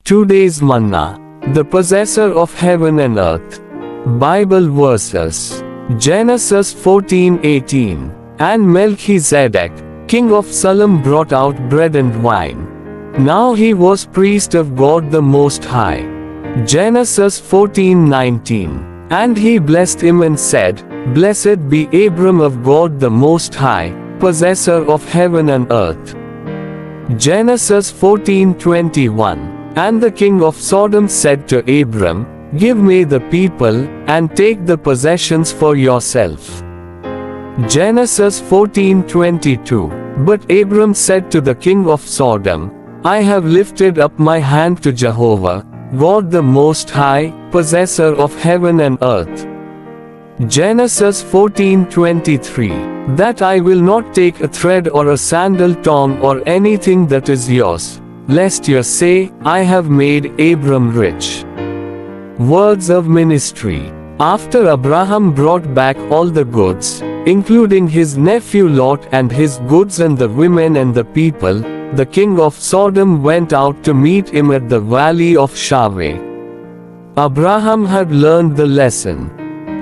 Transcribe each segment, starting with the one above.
Today's manna, the possessor of heaven and earth. Bible verses. Genesis 14:18. And Melchizedek, king of Salem, brought out bread and wine. Now he was priest of God the Most High. Genesis 14:19. And he blessed him and said, Blessed be Abram of God the Most High, possessor of heaven and earth. Genesis 14:21. And the king of Sodom said to Abram, Give me the people, and take the possessions for yourself. Genesis 14:22. But Abram said to the king of Sodom, I have lifted up my hand to Jehovah, God the Most High, possessor of heaven and earth. Genesis 14:23. That I will not take a thread or a sandal tongue or anything that is yours, lest you say, I have made Abram rich. Words of ministry. After Abraham brought back all the goods, including his nephew Lot and his goods and the women and the people, the king of Sodom went out to meet him at the valley of Shaveh. Abraham had learned the lesson.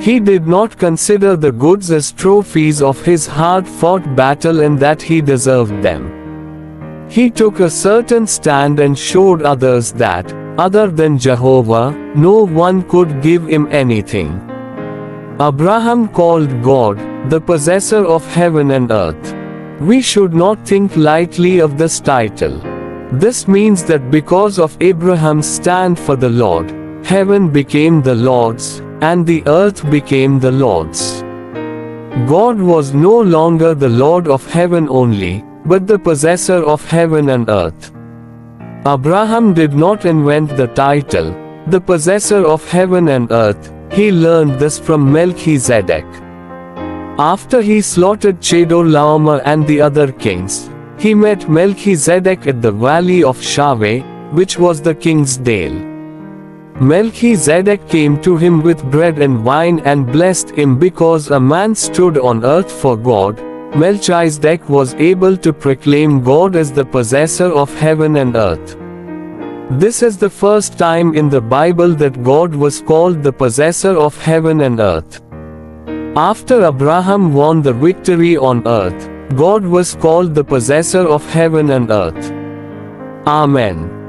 He did not consider the goods as trophies of his hard-fought battle and that he deserved them. He took a certain stand and showed others that, other than Jehovah, no one could give him anything. Abraham called God, the possessor of heaven and earth. We should not think lightly of this title. This means that because of Abraham's stand for the Lord, heaven became the Lord's, and the earth became the Lord's. God was no longer the Lord of heaven only, but the possessor of heaven and earth. Abraham did not invent the title, the possessor of heaven and earth. He learned this from Melchizedek. After he slaughtered Chedorlaomer and the other kings, he met Melchizedek at the valley of Shaveh, which was the king's dale. Melchizedek came to him with bread and wine and blessed him because a man stood on earth for God. Melchizedek was able to proclaim God as the possessor of heaven and earth. This is the first time in the Bible that God was called the possessor of heaven and earth. After Abraham won the victory on earth, God was called the possessor of heaven and earth. Amen.